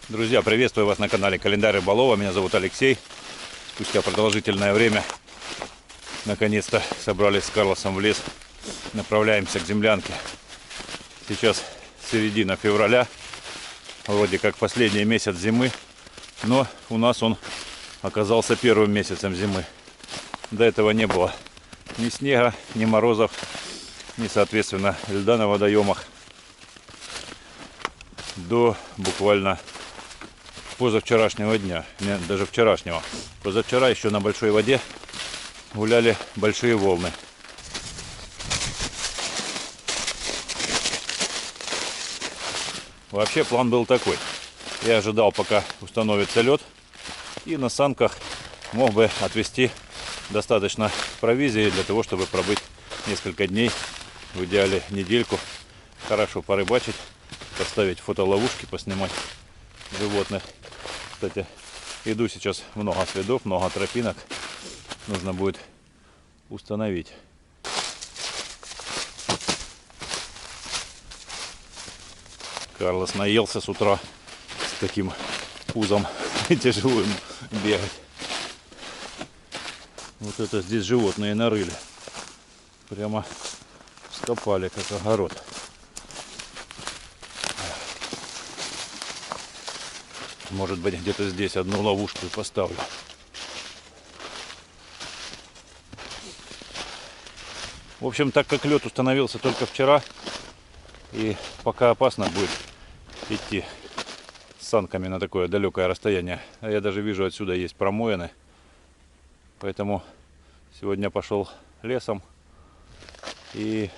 Друзья, приветствую вас на канале Календарь Рыболова. Меня зовут Алексей. Спустя продолжительное время наконец-то собрались с Карлосом в лес. Направляемся к землянке. Сейчас середина февраля. Вроде как последний месяц зимы. Но у нас он оказался первым месяцем зимы. До этого не было ни снега, ни морозов, ни, соответственно, льда на водоемах. До буквально позавчерашнего дня, нет, даже вчерашнего. Позавчера еще на большой воде гуляли большие волны. Вообще план был такой. Я ожидал, пока установится лед, и на санках мог бы отвезти достаточно провизии для того, чтобы пробыть несколько дней, в идеале недельку, хорошо порыбачить, поставить фотоловушки, поснимать животных. Кстати, иду сейчас много следов, много тропинок. Нужно будет установить. Карлос наелся с утра, с таким пузом тяжелым бегать. Вот это здесь животные нарыли. Прямо скопали, как огород. Может быть, где-то здесь одну ловушку и поставлю. В общем, так как лед установился только вчера, и пока опасно будет идти с санками на такое далекое расстояние. А я даже вижу, отсюда есть промоины. Поэтому сегодня пошел лесом и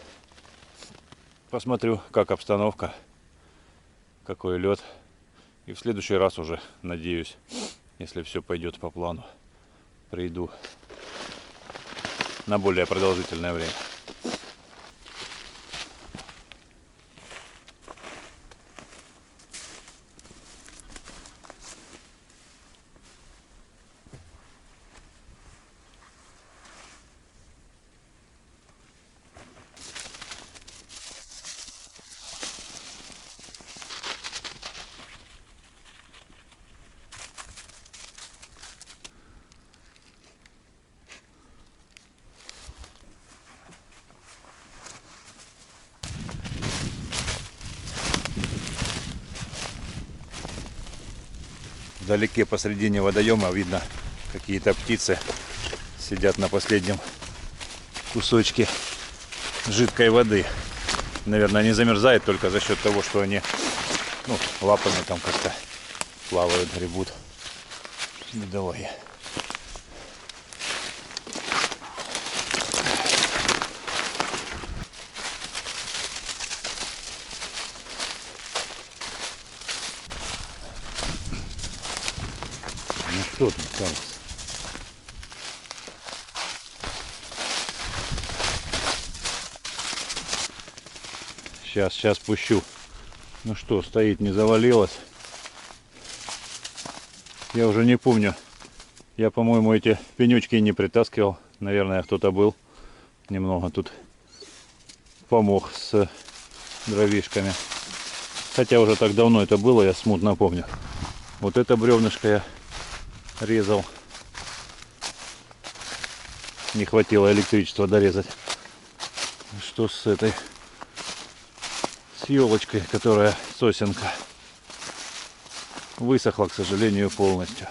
посмотрю, как обстановка, какой лед. И в следующий раз уже, надеюсь, если все пойдет по плану, приду на более продолжительное время. Вдалеке посредине водоема видно, какие-то птицы сидят на последнем кусочке жидкой воды. Наверное, не замерзает только за счет того, что они лапами там как-то плавают, гребут. Бедолаги. Ну что тут, Карлос? Сейчас пущу. Ну что, стоит, не завалилось. Я уже не помню. Я, по-моему, эти пенечки не притаскивал. Наверное, кто-то был. Немного тут помог с дровишками. Хотя уже так давно это было, я смутно помню. Вот это бревнышко я резал. Не хватило электричества дорезать. Что с этой? С елочкой, которая сосенка. Высохла, к сожалению, полностью.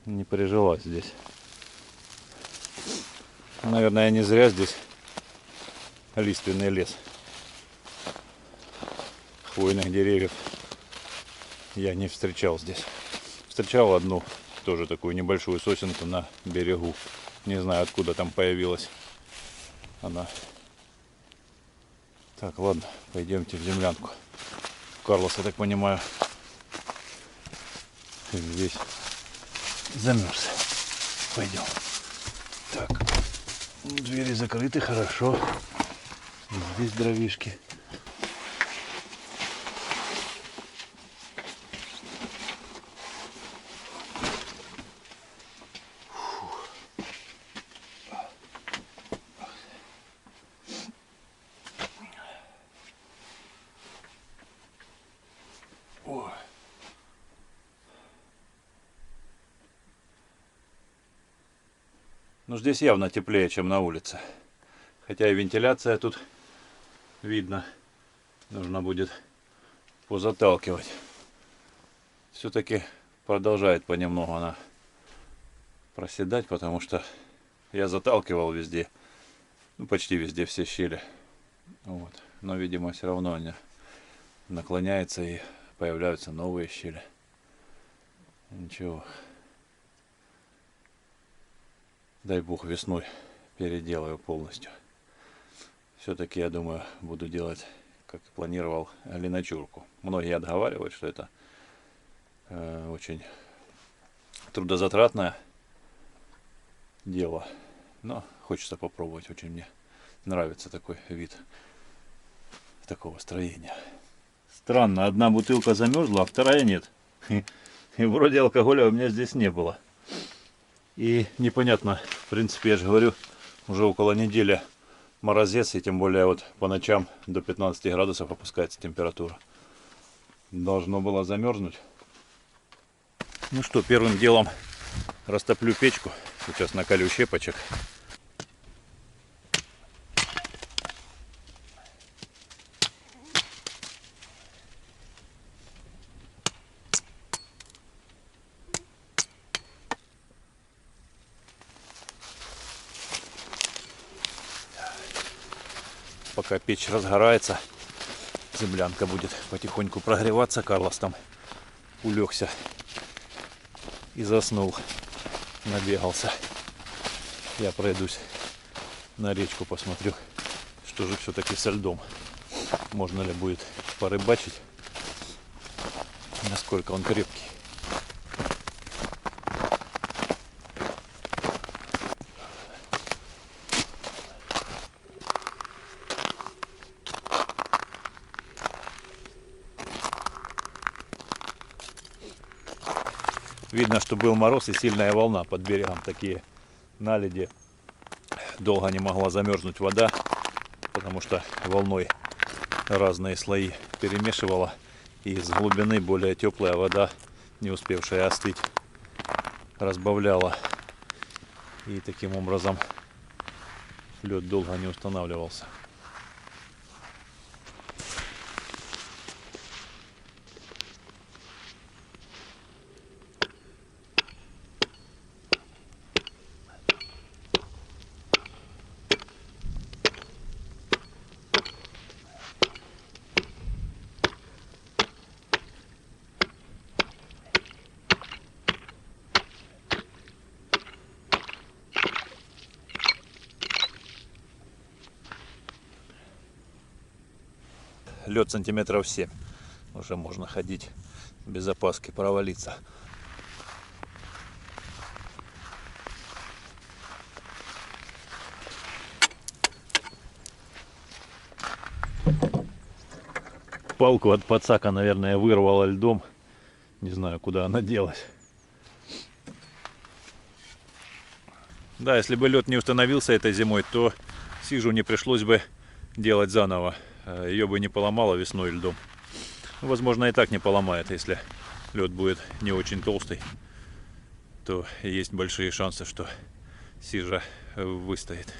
Не прижилась здесь. Наверное, не зря здесь лиственный лес. Хвойных деревьев я не встречал здесь. Встречал одну, тоже такую небольшую сосенку на берегу. Не знаю, откуда там появилась она. Так, ладно, пойдемте в землянку. Карлос, я так понимаю, здесь замерз. Пойдем. Так, двери закрыты, хорошо. Здесь дровишки. О, Но здесь явно теплее, чем на улице. Хотя и вентиляция тут видно. Нужно будет позаталкивать. Все-таки продолжает понемногу она проседать, потому что я заталкивал везде. Ну, почти везде все щели. Вот. Но, видимо, все равно они наклоняются и появляются новые щели. Ничего. Дай бог весной переделаю полностью. Все-таки, я думаю, буду делать, как и планировал, линочурку. Многие отговаривают, что это очень трудозатратное дело. Но хочется попробовать. Очень мне нравится такой вид такого строения. Странно, одна бутылка замерзла, а вторая нет. И вроде алкоголя у меня здесь не было. И непонятно, в принципе, я же говорю, уже около недели морозец, и тем более вот по ночам до 15 градусов опускается температура. Должно было замерзнуть. Ну что, первым делом растоплю печку. Сейчас накалю щепочек. Пока печь разгорается, землянка будет потихоньку прогреваться. Карлос там улегся и заснул, набегался. Я пройдусь на речку, посмотрю, что же все-таки со льдом. Можно ли будет порыбачить, насколько он крепкий. Видно, что был мороз и сильная волна под берегом, такие наледи. Долго не могла замерзнуть вода, потому что волной разные слои перемешивала. И с глубины более теплая вода, не успевшая остыть, разбавляла. И таким образом лед долго не устанавливался. Лед сантиметров 7. Уже можно ходить без опаски, провалиться. Палку от подсака, наверное, вырвало льдом. Не знаю, куда она делась. Да, если бы лед не установился этой зимой, то сижу не пришлось бы делать заново. Ее бы не поломало весной льдом. Возможно, и так не поломает, если лед будет не очень толстый, то есть большие шансы, что сижа выстоит.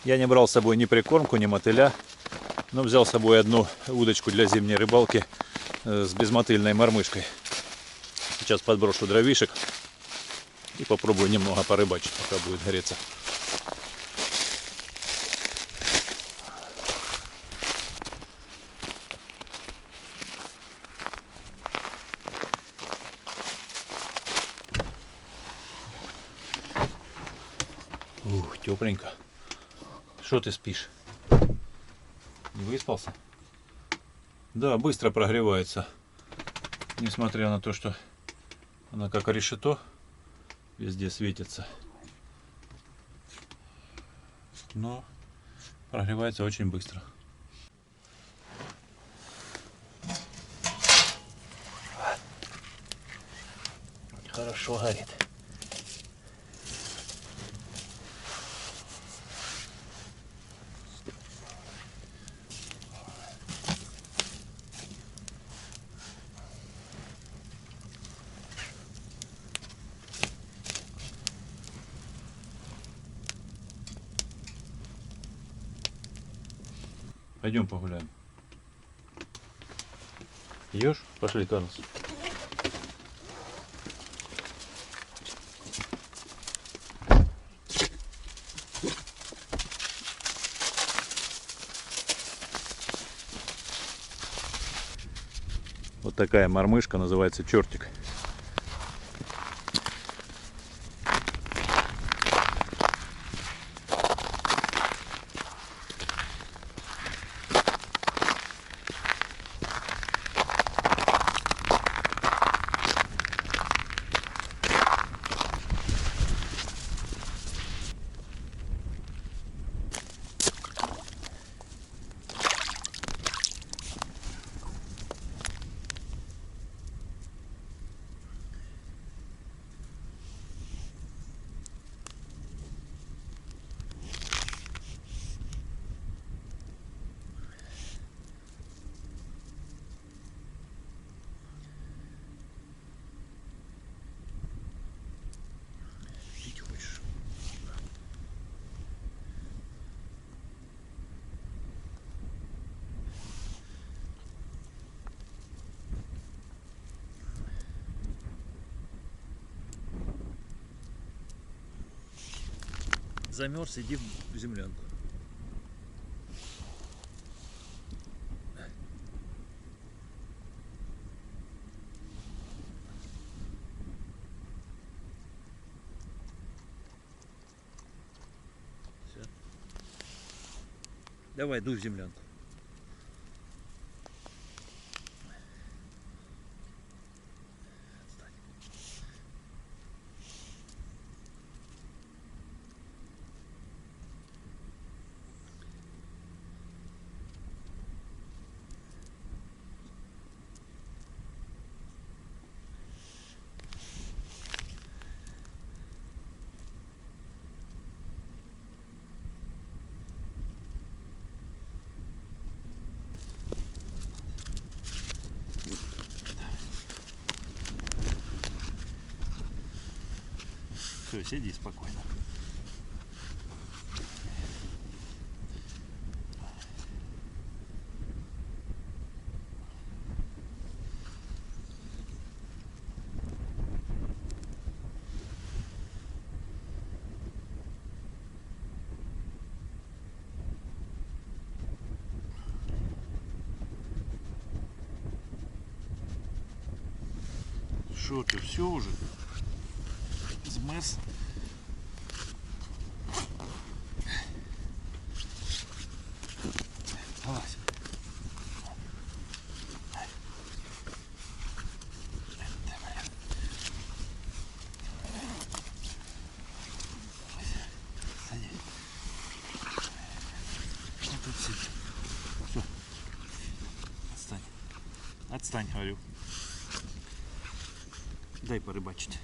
Я не брал с собой ни прикормку, ни мотыля, но взял с собой одну удочку для зимней рыбалки с безмотыльной мормышкой. Сейчас подброшу дровишек и попробую немного порыбачить, пока будет греться. Ух, тепленько. Что ты спишь? Не выспался? Да, быстро прогревается. Несмотря на то, что она как решето везде светится. Но прогревается очень быстро. Хорошо горит. Пойдем погуляем. Идешь? Пошли, Карлос. Вот такая мормышка, называется чертик. Замерз, иди в землянку. Все. Давай, дуй в землянку. Все, сиди спокойно. Что ты, все уже? Змерз? Вылазь. Садись. Вот тут сидит. Все. Отстань. Отстань, говорю. Дай порыбачить.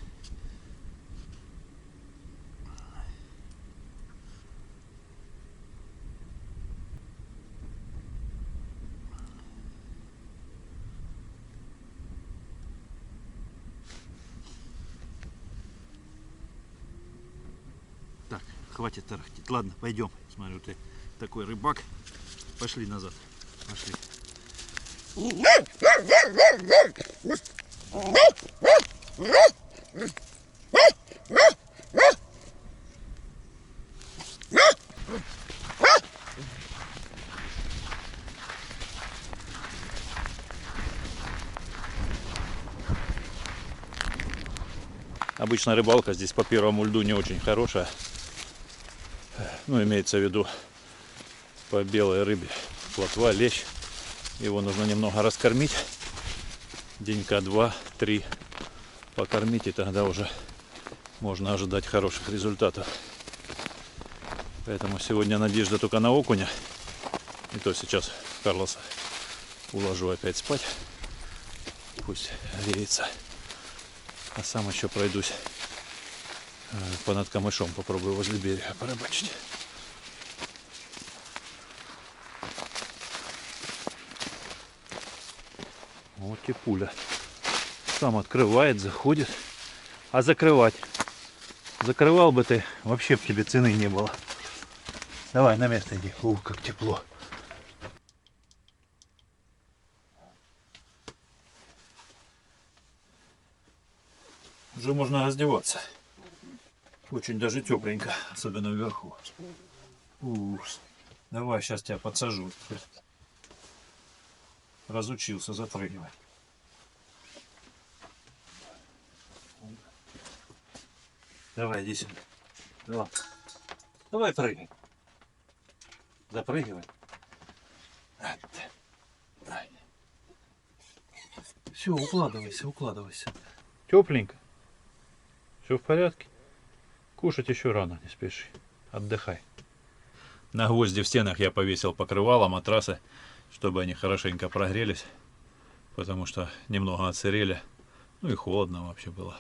Так, хватит тарахтеть. Ладно, пойдем. Смотрю, ты такой рыбак. Пошли назад. Пошли. Обычно рыбалка здесь по первому льду не очень хорошая. Ну, имеется в виду по белой рыбе. плотва, лещ. Его нужно немного раскормить. Денька 2-3 покормить, и тогда уже можно ожидать хороших результатов. Поэтому сегодня надежда только на окуня. И то сейчас Карлоса уложу опять спать. Пусть греется. А сам еще пройдусь понад камышом. Попробую возле берега порыбачить. Вот и пуля. Сам открывает, заходит. А закрывать? Закрывал бы ты, вообще бы тебе цены не было. Давай на место иди. Ух, как тепло. Уже можно раздеваться. Очень даже тепленько, особенно вверху. Ух. Давай, сейчас тебя подсажу. Разучился запрыгивать. Давай, иди сюда. Давай, давай прыгай. Запрыгивай. Все, укладывайся, укладывайся. Тепленько. Все в порядке. Кушать еще рано, не спеши. Отдыхай. На гвозди в стенах я повесил покрывало, матрасы, чтобы они хорошенько прогрелись. Потому что немного отсырели. Ну и холодно вообще было.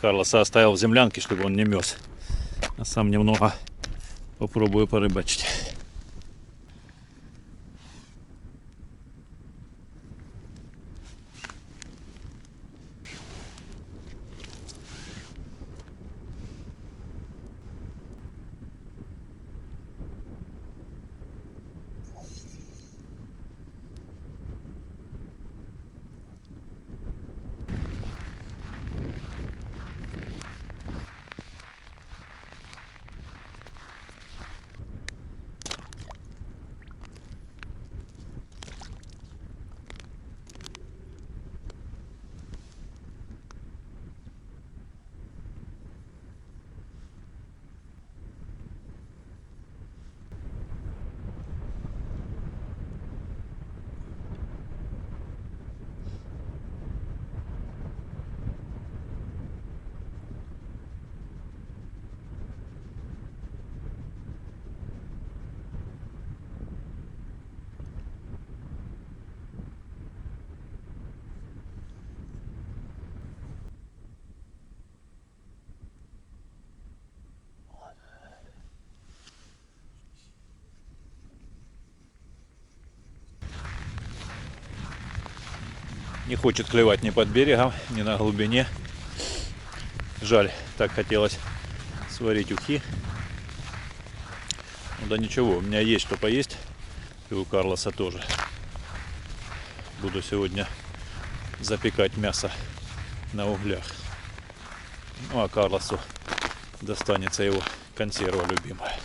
Карлоса оставил в землянке, чтобы он не мёрз. А сам немного попробую порыбачить. Не хочет клевать ни под берегом, ни на глубине. Жаль, так хотелось сварить ухи. Ну да ничего, у меня есть что поесть. И у Карлоса тоже. Буду сегодня запекать мясо на углях. Ну а Карлосу достанется его консерва любимая.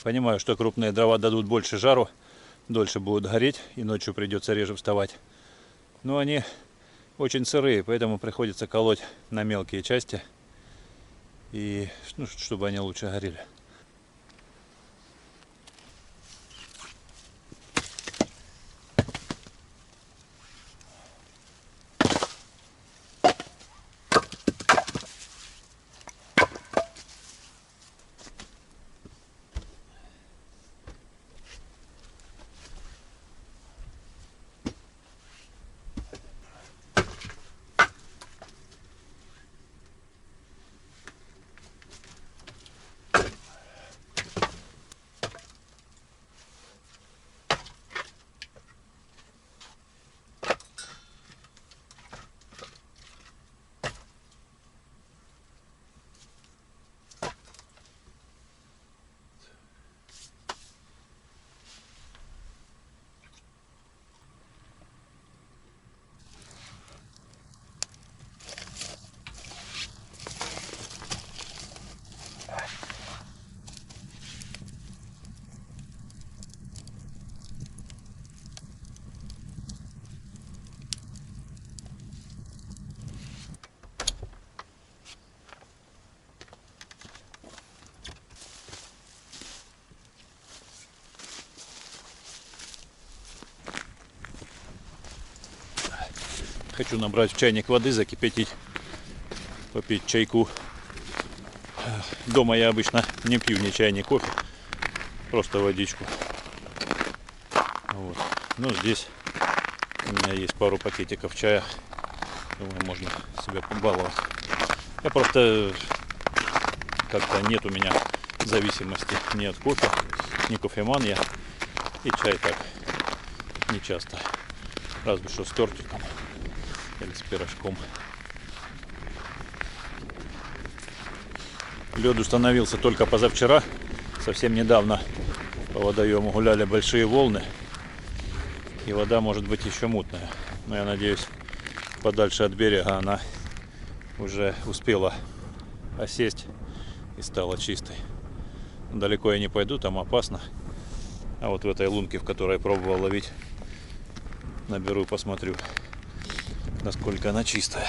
Понимаю, что крупные дрова дадут больше жару, дольше будут гореть и ночью придется реже вставать. Но они очень сырые, поэтому приходится колоть на мелкие части, и, ну, чтобы они лучше горели. Хочу набрать в чайник воды, закипятить, попить чайку. Дома я обычно не пью ни чай, ни кофе, просто водичку. Вот. Но здесь у меня есть пару пакетиков чая. Думаю, можно себя побаловать. Я просто как-то нет у меня зависимости ни от кофе, ни кофеман я. И чай так не часто. Разве что с тортиком или с пирожком. Лед установился только позавчера. Совсем недавно по водоему гуляли большие волны. И вода может быть еще мутная. Но я надеюсь, подальше от берега она уже успела осесть и стала чистой. Далеко я не пойду, там опасно. А вот в этой лунке, в которой я пробовал ловить, наберу и посмотрю, насколько она чистая.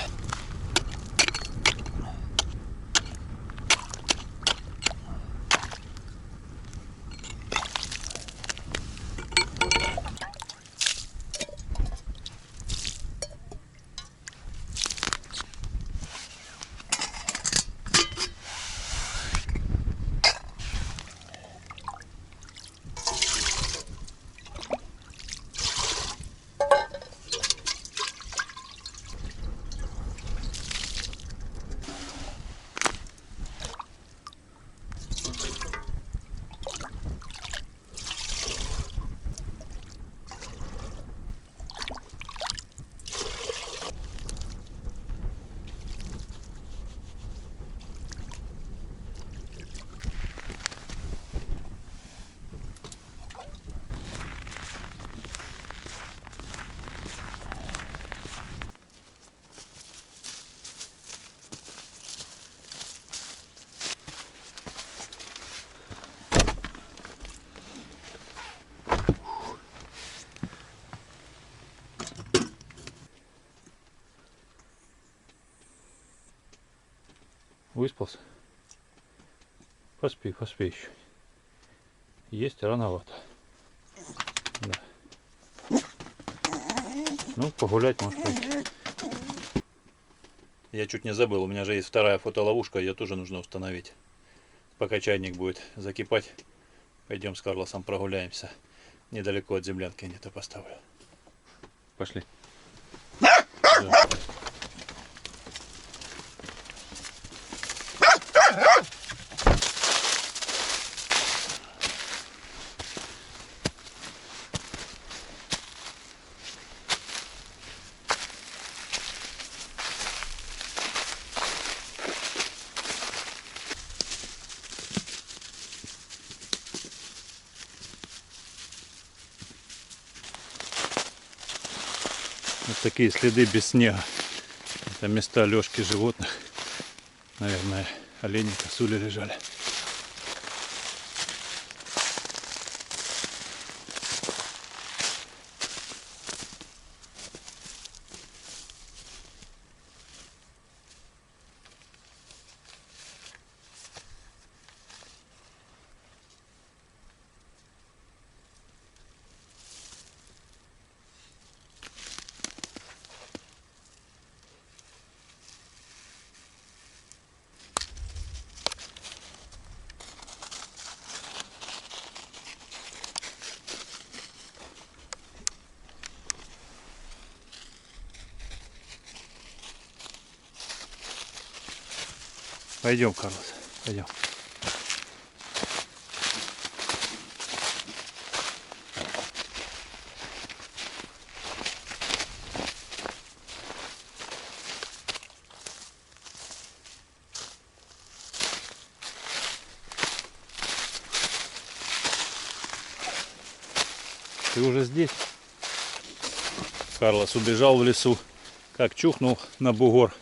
Выспался? Поспи, поспи еще. Есть рановато. Да. Ну, погулять может пойти. Я чуть не забыл, у меня же есть вторая фотоловушка, ее тоже нужно установить. Пока чайник будет закипать, пойдем с Карлосом прогуляемся. Недалеко от землянки где-то поставлю. Пошли. Да. Вот такие следы без снега. Это места лёжки животных. Наверное, олени, косули лежали. Пойдем, Карлос, пойдем. Ты уже здесь? Карлос убежал в лесу, как чухнул на бугор.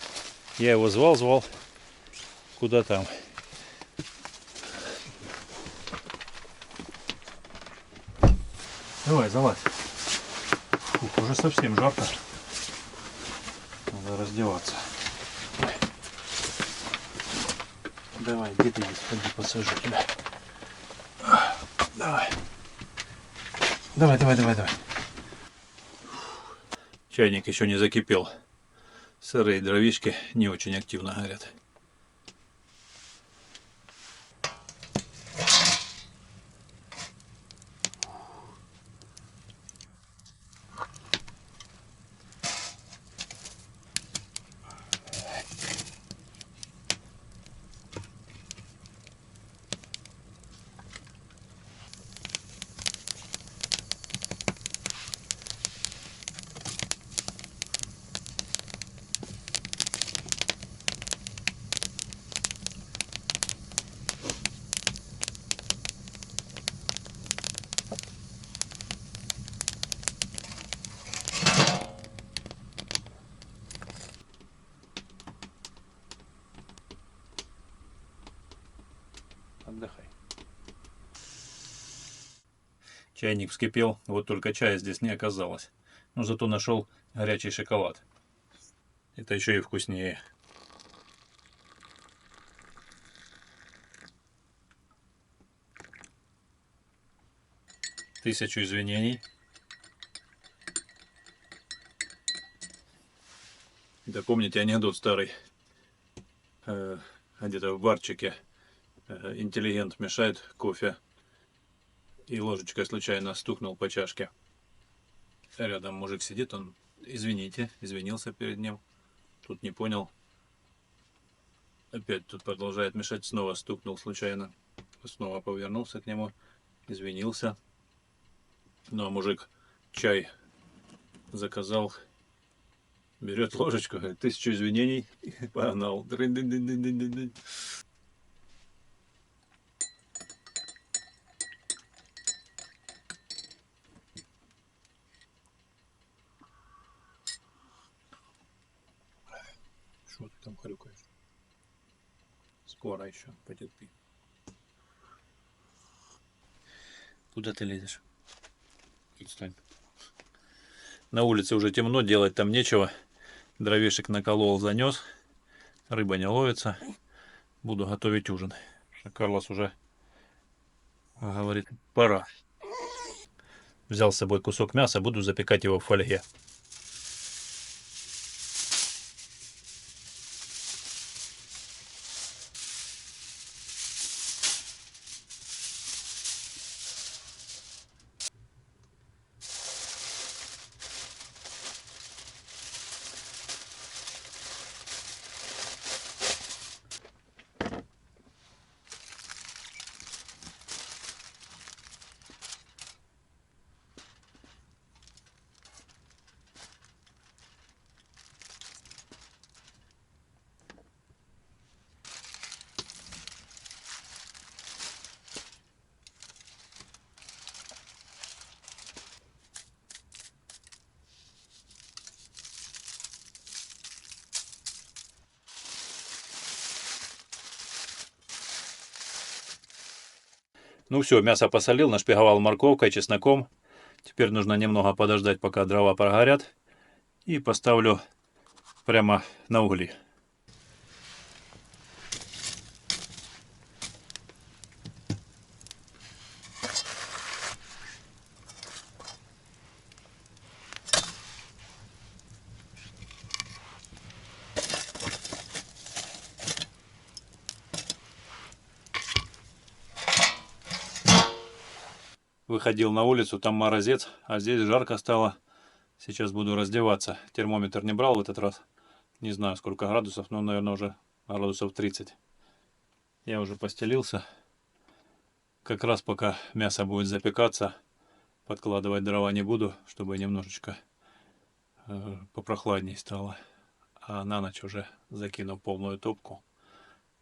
Я его звал. Куда там? Давай, залазь. Фух, уже совсем жарко. Надо раздеваться. Давай, где ты есть? Пойди посажу тебя. Давай. Давай. Чайник еще не закипел. Сырые дровишки не очень активно горят. Отдыхай. Чайник вскипел, вот только чая здесь не оказалось. Но зато нашел горячий шоколад. Это еще и вкуснее. Тысячу извинений. Да помните анекдот старый? Где-то в барчике интеллигент мешает кофе и ложечкой случайно стукнул по чашке. Рядом мужик сидит, он извините, извинился перед ним. Тут не понял. Опять тут продолжает мешать, снова стукнул случайно. Снова повернулся к нему, извинился. Ну а мужик чай заказал, берет ложечку, говорит, 1000 извинений, и погнал. Что ты там хрюкаешь? Скоро еще, потерпи. Куда ты лезешь? Отстань. На улице уже темно, делать там нечего. Дровишек наколол, занес. Рыба не ловится. Буду готовить ужин. Карлос уже говорит, пора. Взял с собой кусок мяса, буду запекать его в фольге. Ну все, мясо посолил, нашпиговал морковкой, чесноком. Теперь нужно немного подождать, пока дрова прогорят. И поставлю прямо на угли. Выходил на улицу, там морозец, а здесь жарко стало. Сейчас буду раздеваться. Термометр не брал в этот раз. Не знаю, сколько градусов, но, наверное, уже градусов 30. Я уже постелился. Как раз пока мясо будет запекаться, подкладывать дрова не буду, чтобы немножечко попрохладней стало. А на ночь уже закину полную топку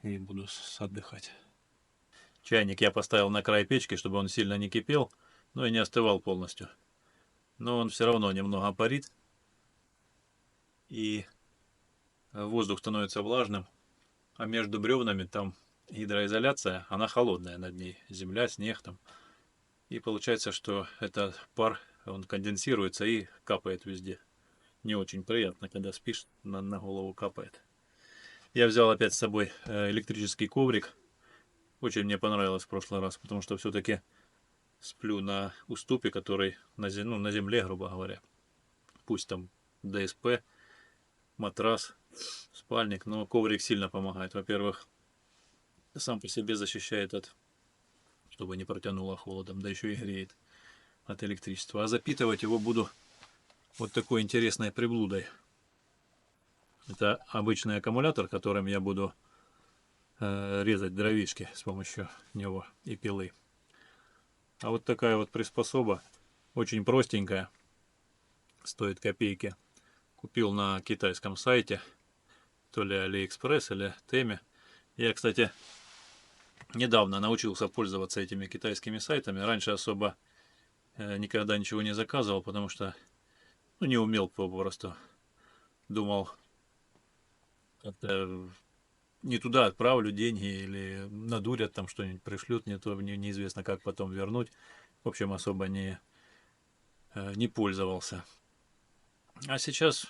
и буду отдыхать. Чайник я поставил на край печки, чтобы он сильно не кипел, но и не остывал полностью. Но он все равно немного парит, и воздух становится влажным, а между бревнами там гидроизоляция, она холодная над ней, земля, снег там. И получается, что этот пар, он конденсируется и капает везде. Не очень приятно, когда спишь, на голову капает. Я взял опять с собой электрический коврик. Очень мне понравилось в прошлый раз, потому что все-таки сплю на уступе, который на земле, грубо говоря. Пусть там ДСП, матрас, спальник, но коврик сильно помогает. Во-первых, сам по себе защищает от, чтобы не протянуло холодом, да еще и греет от электричества. А запитывать его буду вот такой интересной приблудой. Это обычный аккумулятор, которым я буду резать дровишки с помощью него и пилы. А вот такая вот приспособа, очень простенькая, стоит копейки. Купил на китайском сайте, то ли Алиэкспресс или Теме. Я, кстати, недавно научился пользоваться этими китайскими сайтами. Раньше особо никогда ничего не заказывал, потому что не умел попросту. Думал, как-то не туда отправлю деньги или надурят, там что-нибудь пришлют, не то неизвестно как потом вернуть. В общем, особо не пользовался. А сейчас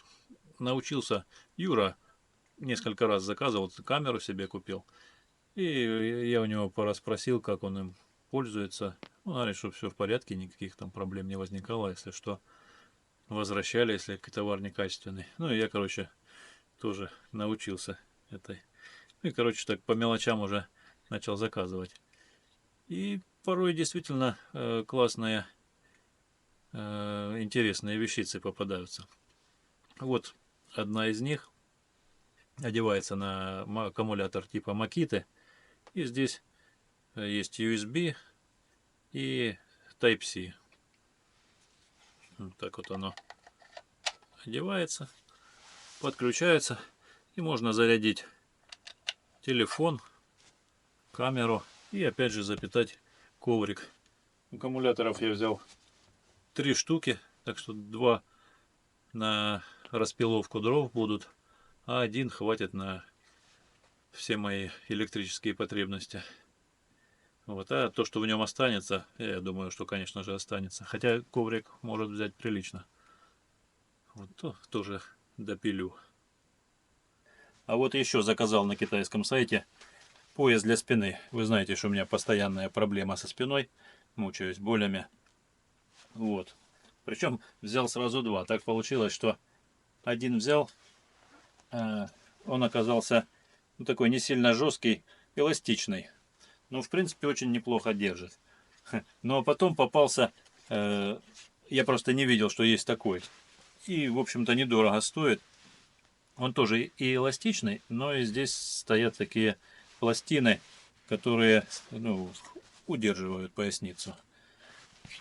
научился. Юра несколько раз заказывал, камеру себе купил. И я у него пораспросил, как он им пользуется. Он говорит, что все в порядке, никаких там проблем не возникало. Если что, возвращали, если товар некачественный. Ну и я, короче, тоже научился этой. Ну и, короче, так по мелочам уже начал заказывать. И порой действительно классные, интересные вещицы попадаются. Вот одна из них одевается на аккумулятор типа Makita. И здесь есть USB и Type-C. Вот так вот оно одевается, подключается. И можно зарядить телефон, камеру и опять же запитать коврик. Аккумуляторов я взял 3 штуки, так что 2 на распиловку дров будут, а 1 хватит на все мои электрические потребности. Вот, а то, что в нем останется, я думаю, что, конечно же, останется. Хотя коврик может взять прилично. Вот то тоже допилю. А вот еще заказал на китайском сайте пояс для спины. Вы знаете, что у меня постоянная проблема со спиной. Мучаюсь болями. Вот. Причем взял сразу 2. Так получилось, что один взял, он оказался такой не сильно жесткий, эластичный. Ну, в принципе, очень неплохо держит. Но потом попался, я просто не видел, что есть такой. И, в общем-то, недорого стоит. Он тоже и эластичный, но и здесь стоят такие пластины, которые удерживают поясницу.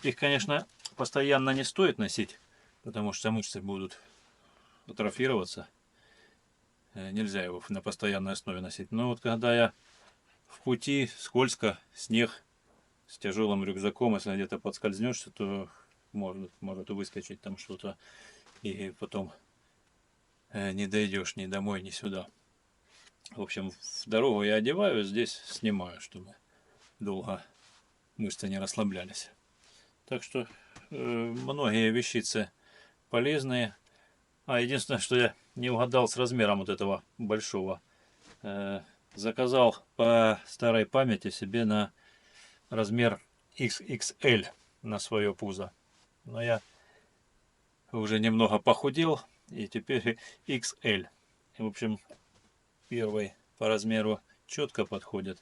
Их, конечно, постоянно не стоит носить, потому что мышцы будут атрофироваться. Нельзя его на постоянной основе носить. Но вот когда я в пути, скользко, снег, с тяжелым рюкзаком, если где-то подскользнешься, то может выскочить там что-то, и потом не дойдешь ни домой, ни сюда. В общем, в дорогу я одеваю, здесь снимаю, чтобы долго мышцы не расслаблялись. Так что многие вещицы полезные. А единственное, что я не угадал с размером вот этого большого. Заказал по старой памяти себе на размер XXL на свое пузо. Но я уже немного похудел, и теперь XL. В общем, первый по размеру четко подходит,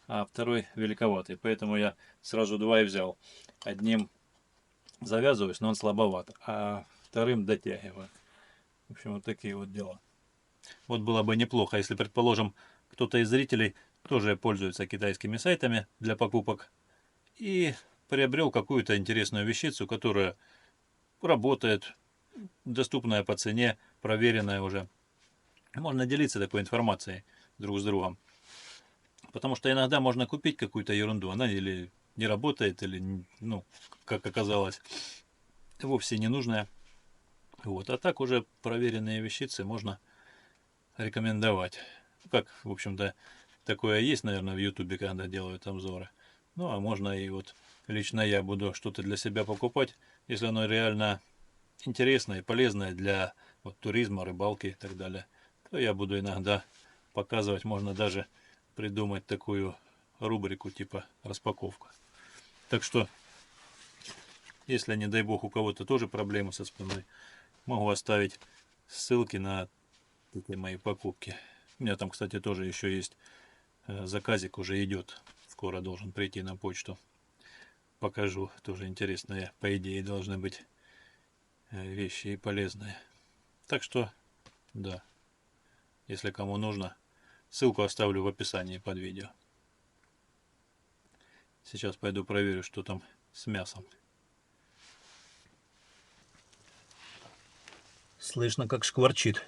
а второй великоватый. Поэтому я сразу 2 и взял. Одним завязываюсь, но он слабоват, а вторым дотягиваю. В общем, вот такие вот дела. Вот было бы неплохо, если, предположим, кто-то из зрителей тоже пользуется китайскими сайтами для покупок. И приобрел какую-то интересную вещицу, которая работает, доступная по цене, проверенная уже. Можно делиться такой информацией друг с другом. Потому что иногда можно купить какую-то ерунду, она или не работает, или, ну, как оказалось, вовсе не нужная. Вот. А так уже проверенные вещицы можно рекомендовать. Как, в общем-то, такое есть, наверное, в Ютубе, когда делают обзоры. Ну, а можно и вот лично я буду что-то для себя покупать, если оно реально интересное и полезное для вот, туризма, рыбалки и так далее, то я буду иногда показывать, можно даже придумать такую рубрику типа распаковка. Так что, если, не дай бог, у кого-то тоже проблемы со спиной, могу оставить ссылки на такие мои покупки. У меня там, кстати, тоже еще есть заказик, уже идет. Скоро должен прийти на почту. Покажу. Тоже интересные, по идее, должны быть вещи и полезные. Так что, да, если кому нужно, ссылку оставлю в описании под видео. Сейчас пойду проверю, что там с мясом. Слышно, как шкварчит.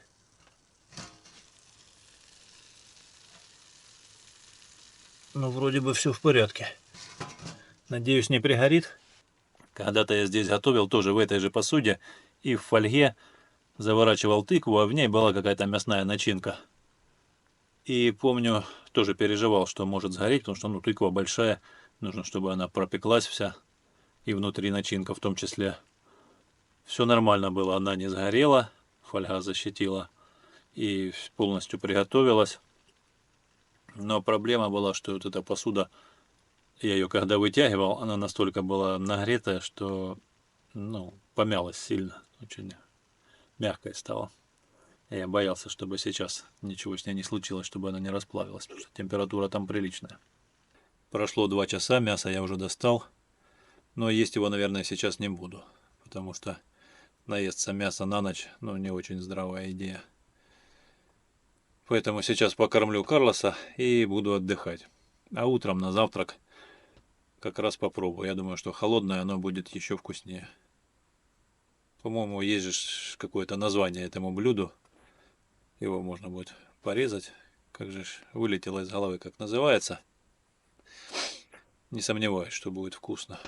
Ну, вроде бы все в порядке. Надеюсь, не пригорит. Когда-то я здесь готовил тоже в этой же посуде и в фольге заворачивал тыкву, а в ней была какая-то мясная начинка. И помню, тоже переживал, что может сгореть, потому что, ну, тыква большая, нужно, чтобы она пропеклась вся, и внутри начинка в том числе. Все нормально было, она не сгорела, фольга защитила и полностью приготовилась. Но проблема была, что вот эта посуда, я ее когда вытягивал, она настолько была нагретая, что, ну, помялась сильно, очень мягкой стала. Я боялся, чтобы сейчас ничего с ней не случилось, чтобы она не расплавилась, потому что температура там приличная. Прошло 2 часа, мясо я уже достал, но есть его, наверное, сейчас не буду, потому что наесться мяса на ночь, ну, не очень здравая идея. Поэтому сейчас покормлю Карлоса и буду отдыхать. А утром на завтрак как раз попробую. Я думаю, что холодное оно будет еще вкуснее. По-моему, есть же какое-то название этому блюду. Его можно будет порезать. Как же вылетело из головы, как называется. Не сомневаюсь, что будет вкусно.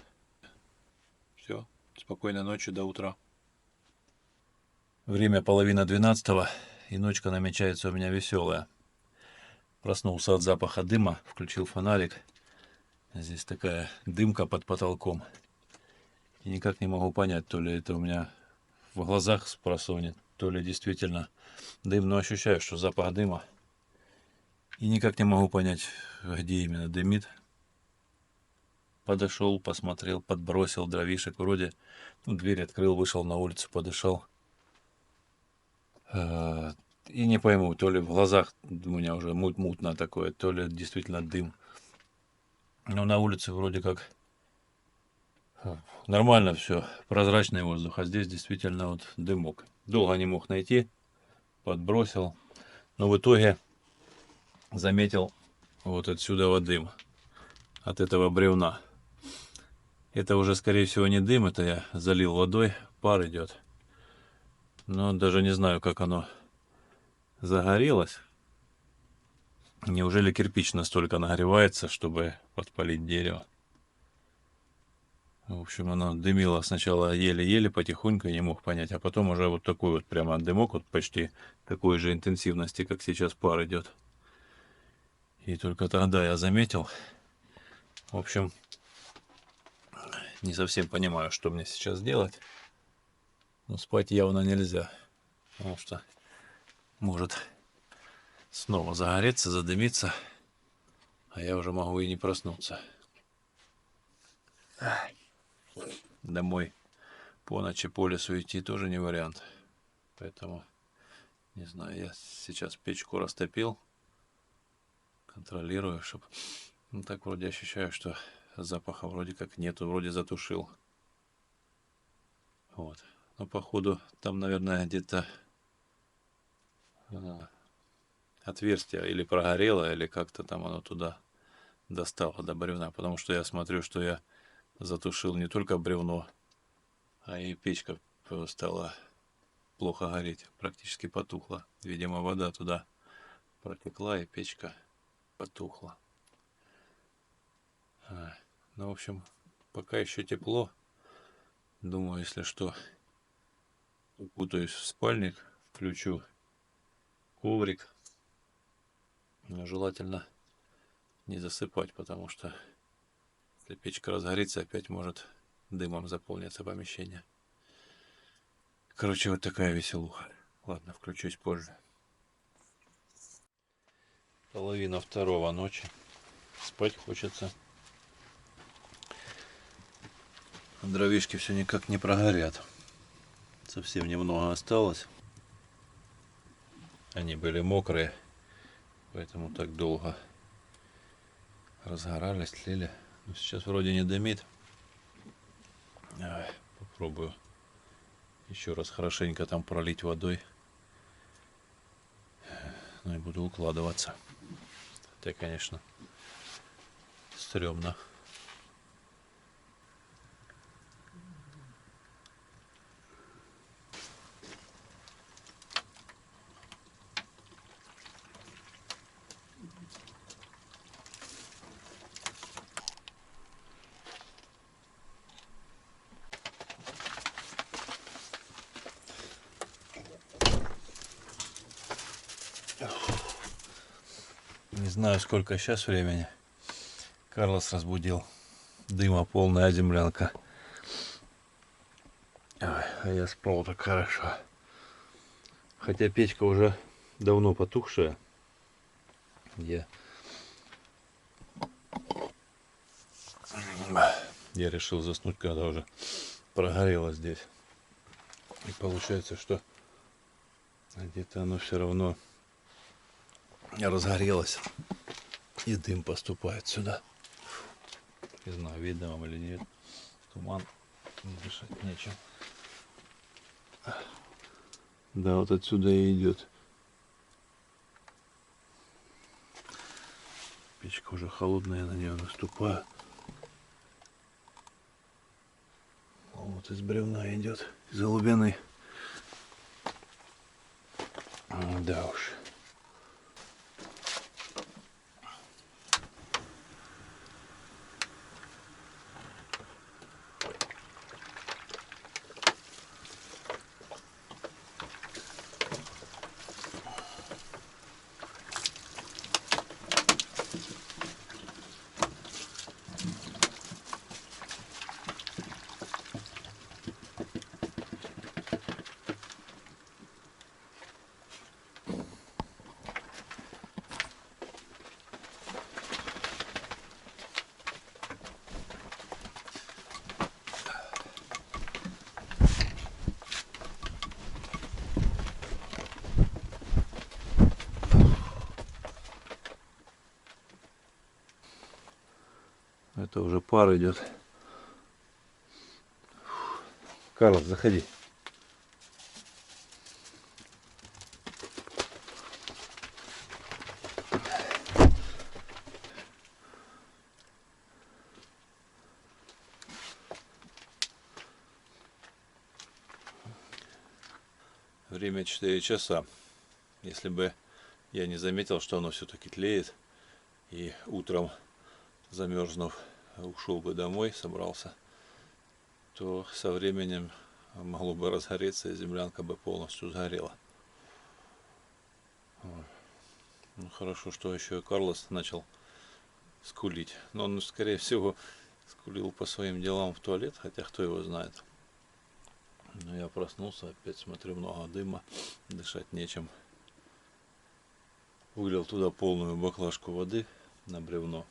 Все. Спокойной ночи, до утра. Время 11:30, и ночка намечается у меня веселая. Проснулся от запаха дыма, включил фонарик. Здесь такая дымка под потолком. И никак не могу понять, то ли это у меня в глазах спросонья, то ли действительно дым, но ощущаю, что запах дыма. И никак не могу понять, где именно дымит. Подошел, посмотрел, подбросил дровишек. Вроде, ну, дверь открыл, вышел на улицу, подышал. И не пойму, то ли в глазах у меня уже мутно такое, то ли действительно дым. Но на улице вроде как нормально все, прозрачный воздух, а здесь действительно вот дымок. Долго не мог найти, подбросил, но в итоге заметил вот отсюда вот дым от этого бревна. Это уже, скорее всего, не дым, это я залил водой, пар идет. Но даже не знаю, как оно загорелось. Неужели кирпич настолько нагревается, чтобы подпалить дерево? В общем, оно дымило сначала еле-еле, потихоньку, я не мог понять, а потом уже вот такой вот прямо дымок, вот почти такой же интенсивности, как сейчас пар идет. И только тогда я заметил. В общем, не совсем понимаю, что мне сейчас делать. Но спать явно нельзя, потому что может снова загореться, задымиться, а я уже могу и не проснуться. Домой по ночи по лесу идти тоже не вариант. Поэтому, не знаю, я сейчас печку растопил, контролирую, чтобы... Ну, так вроде ощущаю, что запаха вроде как нету, вроде затушил. Вот. Но походу там, наверное, где-то отверстие или прогорело, или как-то там оно туда достало до бревна. Потому что я смотрю, что я затушил не только бревно, а и печка стала плохо гореть, практически потухла. Видимо, вода туда протекла и печка потухла. Ну, в общем, пока еще тепло. Думаю, если что, укутаюсь в спальник, включу коврик. Но желательно не засыпать, потому что если печка разгорится, опять может дымом заполниться помещение. Короче, вот такая веселуха. Ладно, включусь позже. 1:30 ночи. Спать хочется. Дровишки все никак не прогорят. Совсем немного осталось. Они были мокрые, поэтому так долго разгорались, тлели. Но сейчас вроде не дымит. Попробую еще раз хорошенько там пролить водой. Ну и буду укладываться. Хотя, конечно, стрёмно. Не знаю, сколько сейчас времени. Карлос разбудил. Дыма полная землянка. Ой, а я спал так хорошо. Хотя печка уже давно потухшая. Я решил заснуть, когда уже прогорело здесь. И получается, что где-то оно все равно разгорелось. И дым поступает сюда. Не знаю, видно вам или нет. Туман, дышать нечем. Да, вот отсюда и идет. Печка уже холодная, я на нее наступаю. Вот из бревна идет, из глубины. Да уж. Это уже пар идет. Карлос, заходи. Время 4 часа. Если бы я не заметил, что оно все-таки тлеет, и утром, замерзнув, ушел бы домой, собрался, то со временем могло бы разгореться, и землянка бы полностью сгорела. Ну, хорошо, что еще и Карлос начал скулить. Но он, скорее всего, скулил по своим делам в туалет, хотя кто его знает. Но я проснулся, опять смотрю, много дыма, дышать нечем. Вылил туда полную баклажку воды на бревно.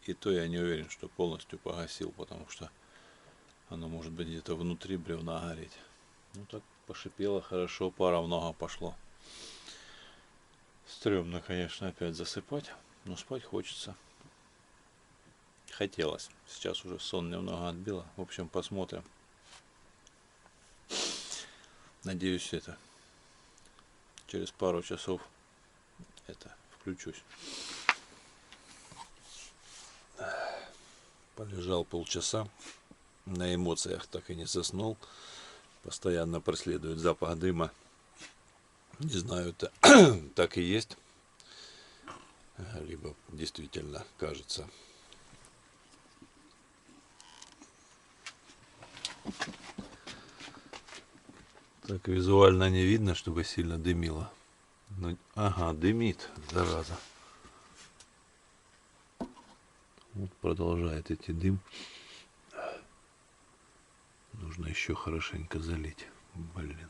И то я не уверен, что полностью погасил, потому что оно может быть где-то внутри бревна гореть. Ну так пошипело хорошо, пара много пошло. Стремно, конечно, опять засыпать, но спать хочется. Хотелось. Сейчас уже сон немного отбило. В общем, посмотрим. Надеюсь, это через пару часов это включусь. Полежал полчаса. На эмоциях так и не заснул. Постоянно преследует запах дыма. Не знаю, это так и есть. Либо действительно кажется. Так визуально не видно, чтобы сильно дымило. Но, ага, дымит, зараза. Вот продолжает идти дым. Нужно еще хорошенько залить. Блин.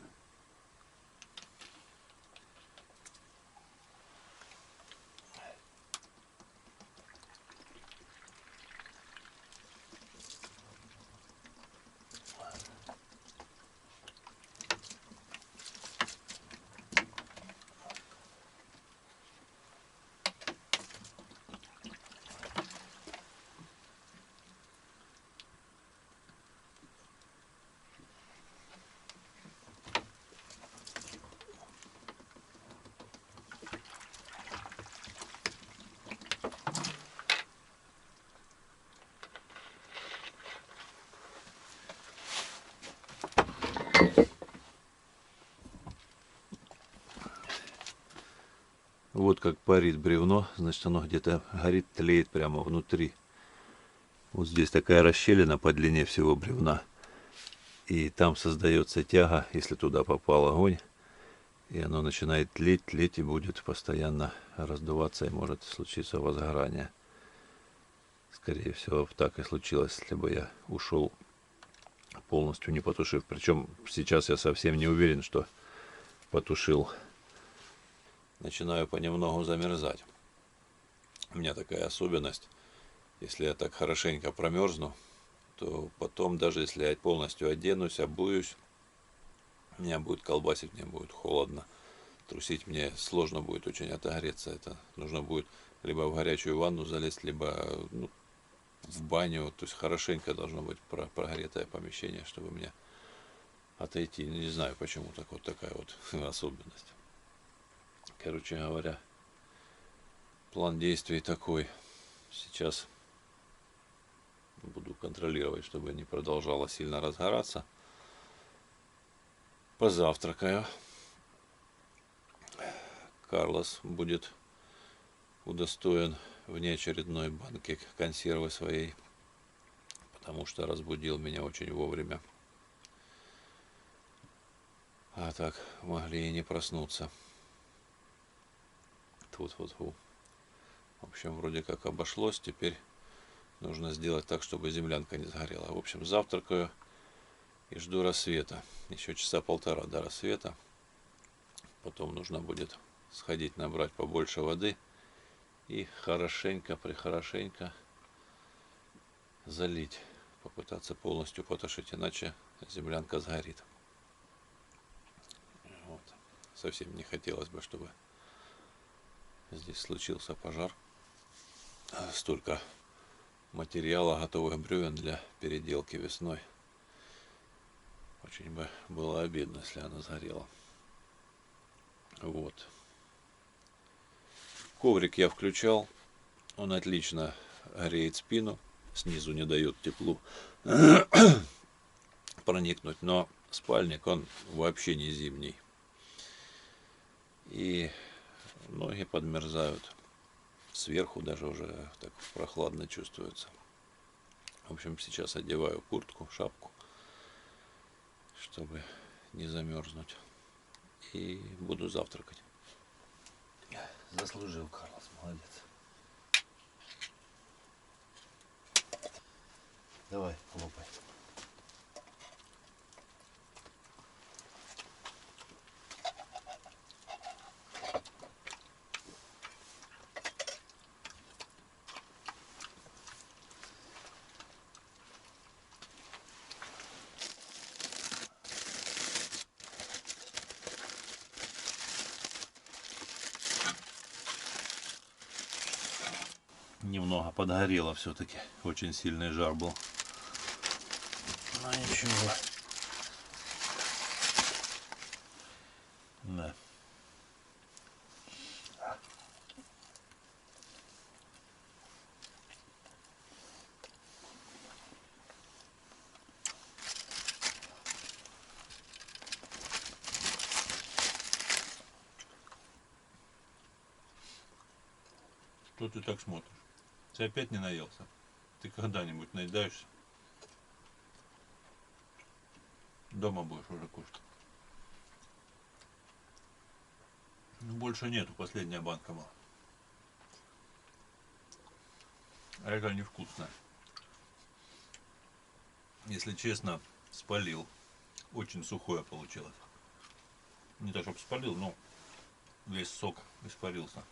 Вот как парит бревно, значит оно где-то горит, тлеет прямо внутри. Вот здесь такая расщелина по длине всего бревна. И там создается тяга, если туда попал огонь. И оно начинает тлеть, тлеть и будет постоянно раздуваться, и может случиться возгорание. Скорее всего, так и случилось, если бы я ушел полностью не потушив. Причем сейчас я совсем не уверен, что потушил. Начинаю понемногу замерзать. У меня такая особенность. Если я так хорошенько промерзну, то потом, даже если я полностью оденусь, обуюсь, меня будет колбасить, мне будет холодно. Трусить мне сложно будет очень отогреться. Это нужно будет либо в горячую ванну залезть, либо в баню. То есть хорошенько должно быть прогретое помещение, чтобы мне отойти. Не знаю, почему так вот такая вот особенность. Короче говоря, план действий такой. Сейчас буду контролировать, чтобы не продолжало сильно разгораться. Позавтракаю. Карлос будет удостоен внеочередной банки консервы своей, потому что разбудил меня очень вовремя. А так могли и не проснуться. Тьфу-тьфу-тьфу. В общем, вроде как обошлось. Теперь нужно сделать так, чтобы землянка не сгорела. В общем, завтракаю и жду рассвета. Еще часа полтора до рассвета. Потом нужно будет сходить набрать побольше воды и хорошенько залить. Попытаться полностью потушить, иначе землянка сгорит. Вот. Совсем не хотелось бы, чтобы здесь случился пожар. Столько материала, готовых бревен для переделки весной. Очень бы было обидно, если она сгорела. Вот. Коврик я включал. Он отлично греет спину. Снизу не дает теплу проникнуть. Но спальник, он вообще не зимний. И ноги подмерзают. Сверху даже уже так прохладно чувствуется. В общем, сейчас одеваю куртку, шапку, чтобы не замерзнуть. И буду завтракать. Заслужил, Карлос, молодец. Давай, хлопай. Немного подгорело все-таки. Очень сильный жар был. Но ничего. Да. Что ты так смотришь? Ты опять не наелся? Ты когда-нибудь наедаешься? Дома будешь уже кушать. Ну, больше нету, последняя банка была. А это невкусно. Если честно, спалил. Очень сухое получилось. Не то, чтобы спалил, но весь сок испарился.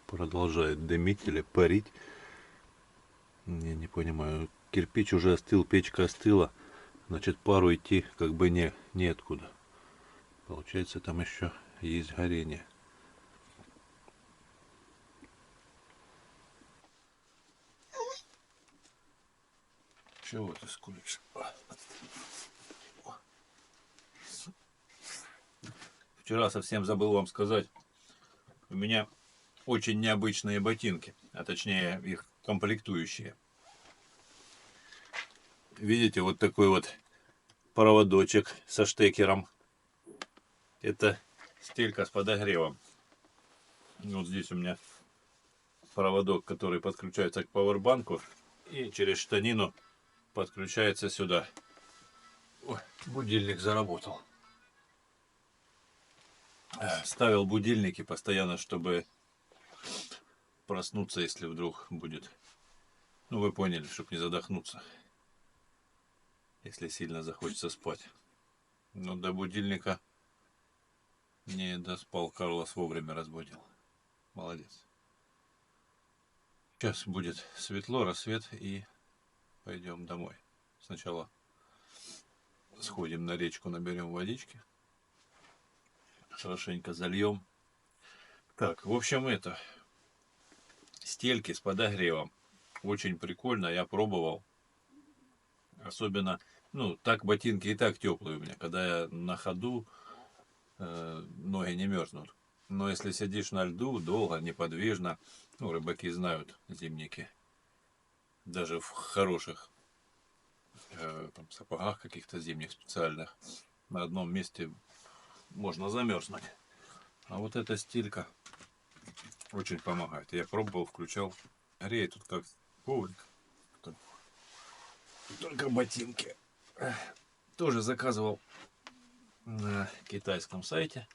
Продолжает дымить или парить. Я не понимаю. Кирпич уже остыл, печка остыла. Значит, пару идти как бы неоткуда. Получается, там еще есть горение. Чего ты скулишь? Вчера совсем забыл вам сказать. У меня очень необычные ботинки, а точнее их комплектующие. Видите, вот такой вот проводочек со штекером. Это стелька с подогревом. Вот здесь у меня проводок, который подключается к пауэрбанку и через штанину подключается сюда. Ой, будильник заработал. Ставил будильники постоянно, чтобы проснуться, если вдруг будет. Ну, вы поняли, чтобы не задохнуться, если сильно захочется спать. Но до будильника не доспал, Карлос вовремя разбудил. Молодец. Сейчас будет светло, рассвет, и пойдем домой. Сначала сходим на речку, наберем водички. Хорошенько зальем. Так, в общем, это стельки с подогревом. Очень прикольно, я пробовал. Особенно, ну, так ботинки и так теплые у меня. Когда я на ходу, ноги не мерзнут. Но если сидишь на льду долго, неподвижно, ну, рыбаки знают, зимники, даже в хороших там, сапогах каких-то зимних специальных, на одном месте можно замерзнуть. А вот эта стелька очень помогает. Я пробовал, включал. Греет тут как коврик. Только ботинки. Тоже заказывал на китайском сайте.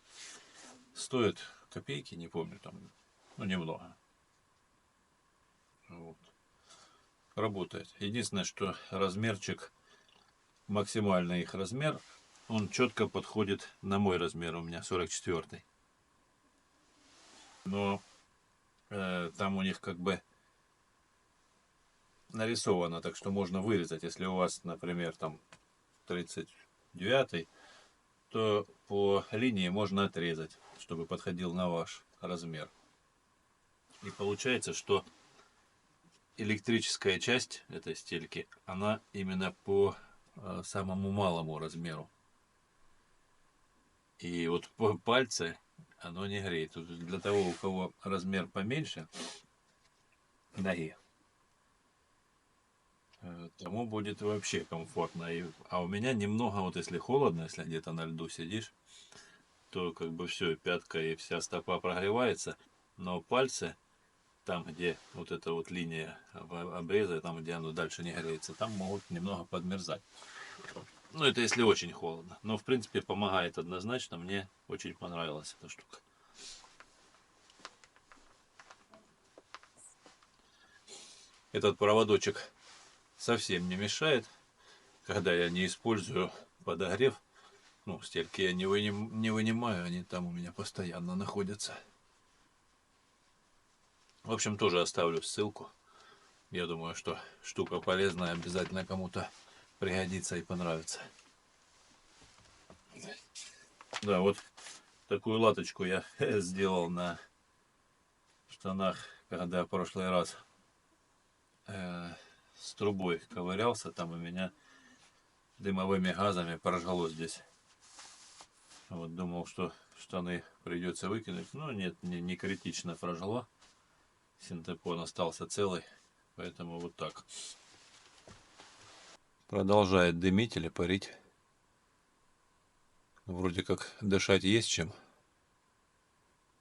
Стоит копейки, не помню, там, ну, немного. Вот. Работает. Единственное, что размерчик, максимальный их размер, он четко подходит на мой размер. У меня 44. Но там у них как бы нарисовано, так что можно вырезать. Если у вас, например, там 39, то по линии можно отрезать, чтобы подходил на ваш размер. И получается, что электрическая часть этой стельки, она именно по самому малому размеру. И вот по пальце оно не греет. Для того, у кого размер поменьше ноги, тому будет вообще комфортно. А у меня немного, вот если холодно, если где-то на льду сидишь, то как бы все, пятка и вся стопа прогревается, но пальцы, там где вот эта вот линия обреза, там где оно дальше не греется, там могут немного подмерзать. Ну, это если очень холодно. Но, в принципе, помогает однозначно. Мне очень понравилась эта штука. Этот проводочек совсем не мешает, когда я не использую подогрев. Ну, стельки я не вынимаю, они там у меня постоянно находятся. В общем, тоже оставлю ссылку. Я думаю, что штука полезная, обязательно кому-то пригодится и понравится. Да, вот такую латочку я сделал на штанах, когда в прошлый раз с трубой ковырялся, там у меня дымовыми газами прожгло здесь. Вот думал, что штаны придется выкинуть. Но нет, не критично прожила. Синтепон остался целый. Поэтому вот так. Продолжает дымить или парить. Вроде как дышать есть чем.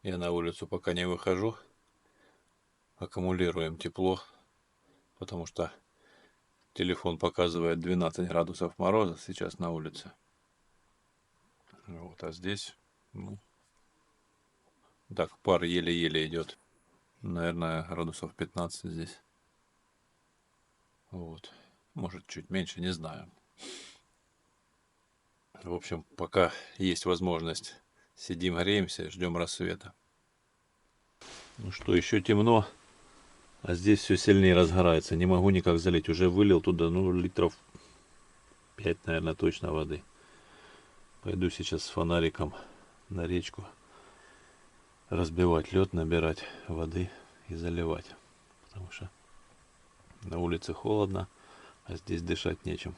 Я на улицу пока не выхожу. Аккумулируем тепло. Потому что телефон показывает 12 градусов мороза сейчас на улице. Вот, а здесь, ну, так, пар еле-еле идет. Наверное, градусов 15 здесь. Вот. Может, чуть меньше, не знаю. В общем, пока есть возможность, сидим, греемся, ждем рассвета. Ну что, еще темно, а здесь все сильнее разгорается. Не могу никак залить. Уже вылил туда, ну, литров 5, наверное, точно воды. Пойду сейчас с фонариком на речку разбивать лед, набирать воды и заливать. Потому что на улице холодно, а здесь дышать нечем.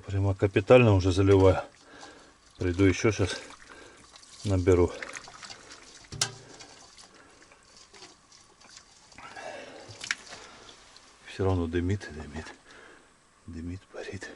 Прямо капитально уже заливаю. Приду еще сейчас наберу. Все равно дымит и дымит. Дымит, парит.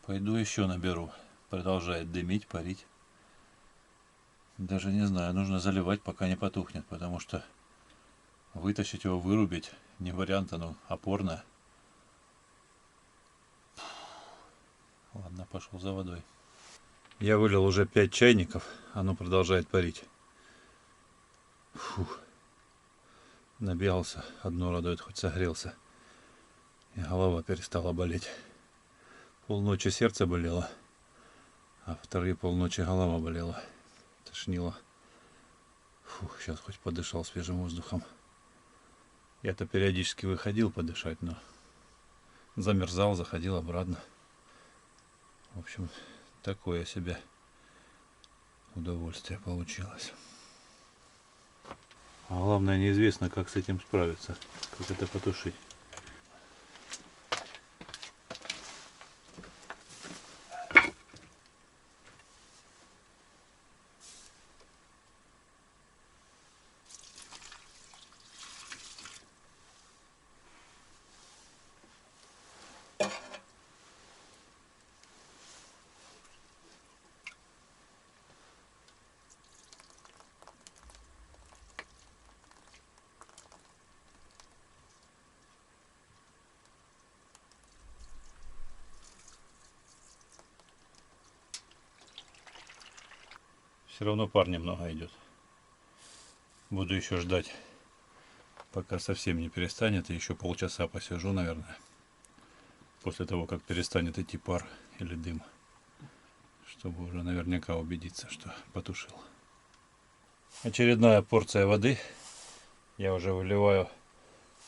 Пойду еще наберу. Продолжает дымить, парить. Даже не знаю, нужно заливать, пока не потухнет, потому что вытащить его, вырубить не вариант, оно опорное. Ладно, пошел за водой. Я вылил уже 5 чайников, оно продолжает парить. Фух. Набегался, одно радует, хоть согрелся. И голова перестала болеть. Полночи сердце болело, а вторые полночи голова болела. Тошнило. Фух, сейчас хоть подышал свежим воздухом. Я-то периодически выходил подышать, но замерзал, заходил обратно. В общем, такое себе удовольствие получилось. А главное, неизвестно, как с этим справиться, как это потушить. Все равно пар немного идет. Буду еще ждать, пока совсем не перестанет. И еще полчаса посижу, наверное. После того, как перестанет идти пар или дым. Чтобы уже наверняка убедиться, что потушил. Очередная порция воды. Я уже выливаю,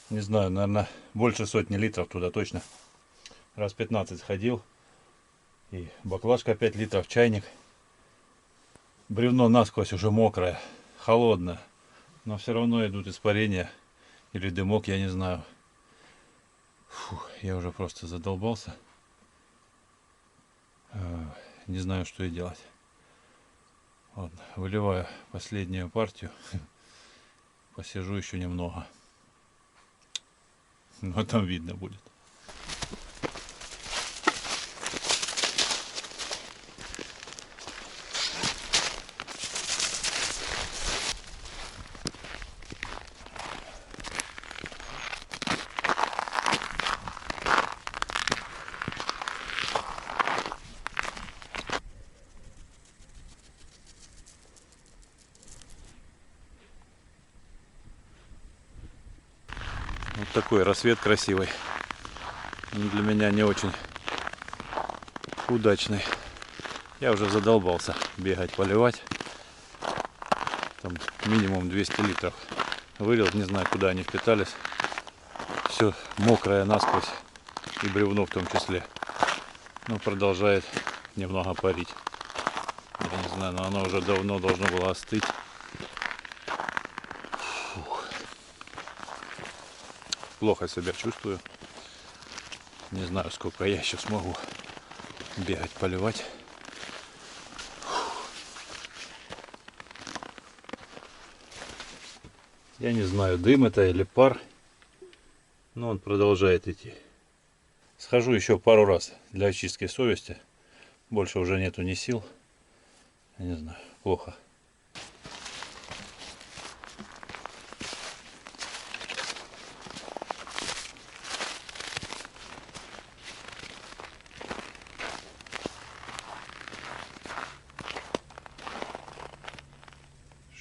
не знаю, наверное, больше сотни литров туда точно. Раз 15 сходил. И баклажка 5 литров, чайник. Бревно насквозь уже мокрое, холодное. Но все равно идут испарения. Или дымок, я не знаю. Фух, я уже просто задолбался. Не знаю, что и делать. Ладно, выливаю последнюю партию. Посижу еще немного. Но там видно будет. Вот такой рассвет красивый. Но для меня не очень удачный. Я уже задолбался бегать, поливать. Там минимум 200 литров вылил, не знаю, куда они впитались. Все мокрое насквозь, и бревно в том числе. Но продолжает немного парить. Я не знаю, но оно уже давно должно было остыть. Фух. Плохо себя чувствую. Не знаю, сколько я еще смогу бегать, поливать. Я не знаю, дым это или пар, но он продолжает идти. Схожу еще пару раз для очистки совести. Больше уже нету ни сил. Я не знаю, плохо.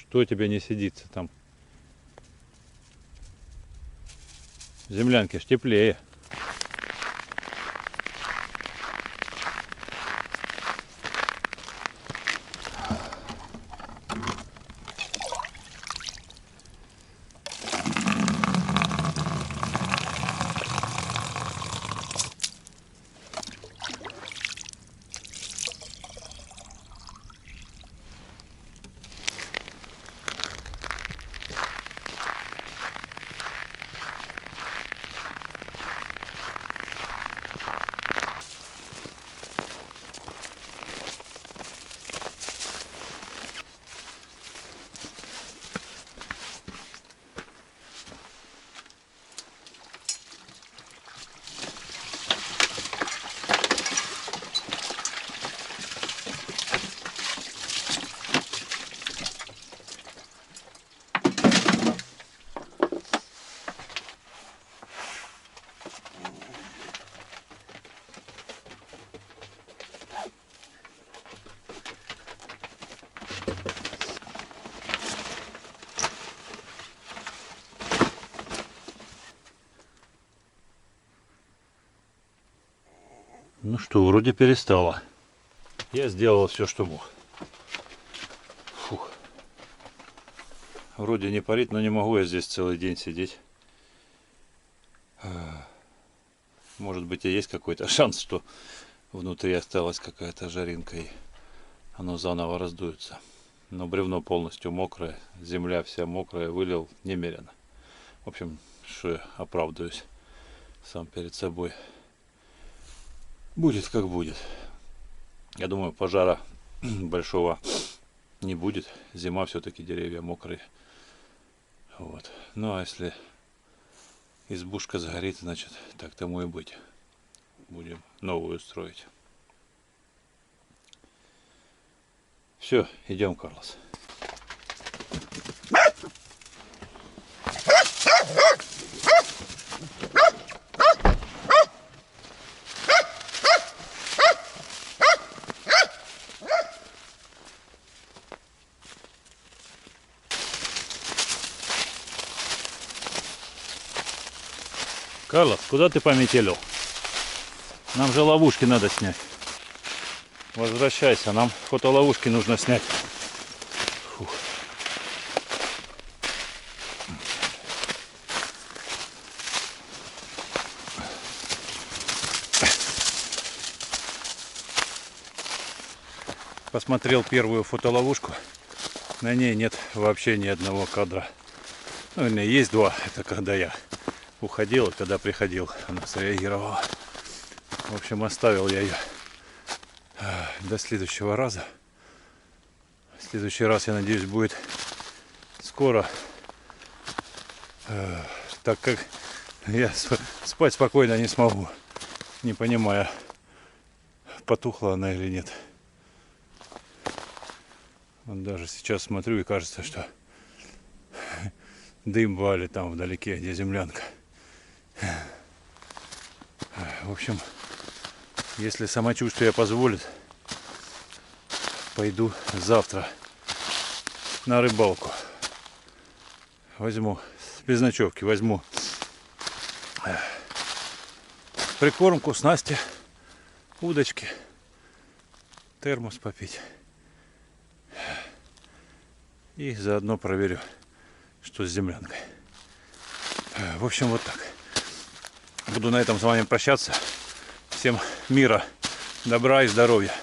Что тебе не сидится там? В землянке ж теплее. Ну что, вроде перестало. Я сделал все, что мог. Фух. Вроде не парит, но не могу я здесь целый день сидеть. Может быть, и есть какой-то шанс, что внутри осталась какая-то жаринка и оно заново раздуется. Но бревно полностью мокрое, земля вся мокрая, вылил немерено. В общем, что я оправдываюсь сам перед собой. Будет как будет. Я думаю, пожара большого не будет. Зима все-таки, деревья мокрые. Вот. Ну а если избушка сгорит, значит так тому и быть. Будем новую строить. Все, идем, Карлос. Карлос, куда ты пометелил? Нам же ловушки надо снять. Возвращайся, нам фотоловушки нужно снять. Фух. Посмотрел первую фотоловушку. На ней нет вообще ни одного кадра. Ну, вернее, есть два. Это когда я уходил, и когда приходил, она среагировала. В общем, оставил я ее до следующего раза. Следующий раз, я надеюсь, будет скоро. Так как Я спать спокойно не смогу. Не понимая, потухла она или нет. Вот даже сейчас смотрю и кажется, что дым валит там вдалеке, где землянка. В общем, если самочувствие позволит, пойду завтра на рыбалку. Возьму, без ночевки возьму прикормку, снасти, удочки, термос попить. И заодно проверю, что с землянкой. В общем, вот так. Буду на этом с вами прощаться. Всем мира, добра и здоровья.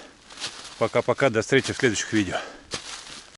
Пока-пока, до встречи в следующих видео.